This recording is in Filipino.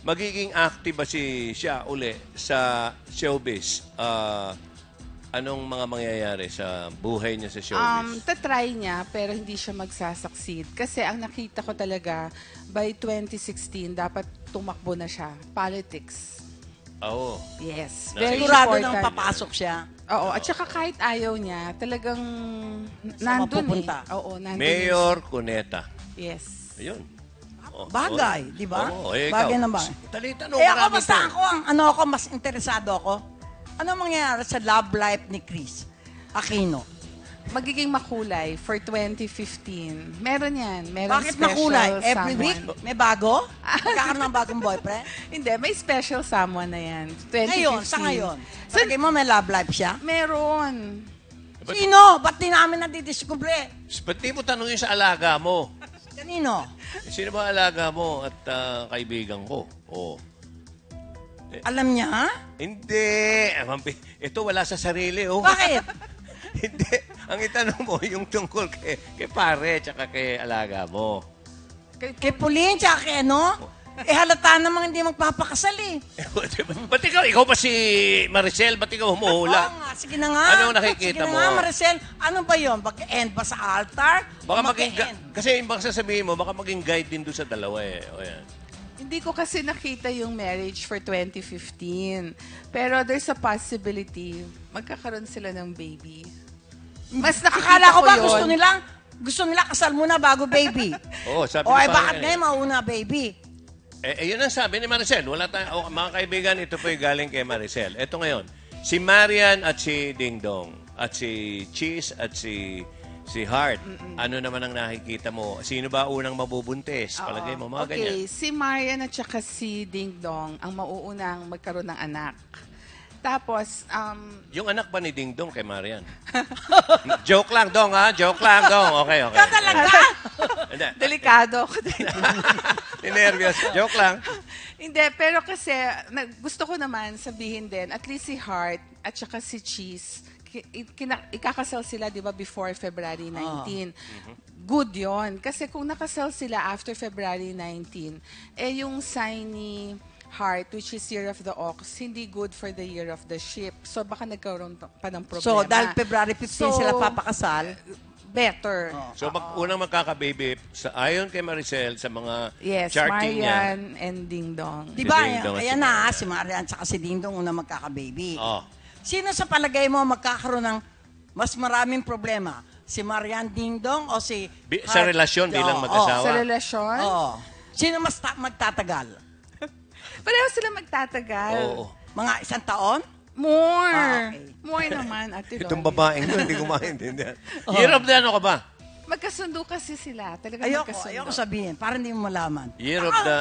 Magiging active ba siya uli sa showbiz? Anong mga mangyayari sa buhay niya sa showbiz? Tatry niya, pero hindi siya magsasucceed. Kasi ang nakita ko talaga, by 2016, dapat tumakbo na siya. Politics. Oo. Yes. Very Sigurado important. nang papasok siya. Oo, at saka kahit ayaw niya, talagang nandun mapupunta. Oo, nandun. Mayor Cuneta. Yes. Ayun. Oh, Bagay, di ba? Oo, ikaw. Bagay na bagay. Tanong Eh ako, basta ako, mas interesado ako. Ano mangyayari sa love life ni Chris Aquino? Magiging makulay for 2015. Meron yan. Meron Bakit special makulay? Every someone. week? May bago? Magkakaroon ng bagong boyfriend? Hindi, may special someone na yan. 2015. Ngayon, sa ngayon. Sa mo may love life siya? Meron. Sino? Ba't di namin nadidiskubre? Ba't di mo tanongin sa alaga mo? Kanino? Sino ba alaga mo at kaibigan ko? Oh. Alam niya, ha? Hindi. Ito wala sa sarili. Oh. Bakit? Hindi. Ang itanong mo, yung tungkol kay pare tsaka kay alaga mo. Kay Pauline, tsaka kay ano? Eh halata namang hindi magpapakasal eh. Ba't ikaw ba si Maricel? Ba't ikaw humuhula? Oo nga, sige na nga. Ano nakikita sige mo? Sige na nga, Maricel. Ano ba yun? Mag-end ba sa altar? Baka O maging, mag-e-end? kasi yung bang sasabihin mo, baka maging guide din doon sa dalawa eh. O yan. Hindi ko kasi nakita yung marriage for 2015. Pero there's a possibility magkakaroon sila ng baby. Mas nakikita Akala ko ba yun. gusto nila kasal muna bago baby? Oo, sabi O ni ay pare bakit yan ngayon mauna baby? yun ang sabi ni Maricel. Wala tayo, mga kaibigan, ito po yung galing kay Maricel. Ito ngayon, si Marian at si Ding Dong, at si Cheese at si Heart. Ano naman ang nakikita mo? Sino ba unang mabubuntis? Palagay mo, mga ganyan. Okay, si Marian at saka si Ding Dong ang mauunang magkaroon ng anak. Tapos, Yung anak ba ni Ding Dong kay Marian? Joke lang, Dong, ha? Joke lang, Dong. Okay. Talaga? Hindi. delikado ako din. Nervyos. Joke lang. Hindi, pero kasi gusto ko naman sabihin din, at least si Heart at saka si Cheese, ikakasal sila, di ba, before February 19. Good yon. Kasi kung nakasal sila after February 19, eh yung sign ni Heart, which is Year of the Ox, hindi good for the Year of the Sheep. So baka nagkaroon pa ng problema. So dahil February 15 sila papakasal, better. So, unang magkakababy, ayon kay Maricel, sa mga Yes, charting niya. Marian and Ding Dong. di ba? Ding Dong at Ayan si na, si Marian at si Ding Dong una magkakababy. Oh. Sino sa palagay mo magkakaroon ng mas maraming problema? Si Marian Ding Dong o si Sa Heart? relasyon bilang Oo, mag-asawa? Sa relasyon, Oo. Sino mas magtatagal? pareho sila magtatagal. Oo. Mga 1 taon? More. Okay. More naman, Ate Itong Loli. babaeng to, hindi ko maintindihan. Year of the ano ka ba? Magkasundo kasi sila. Talaga Ayoko magkasundo. sabihin, para hindi mo malaman. Year of the...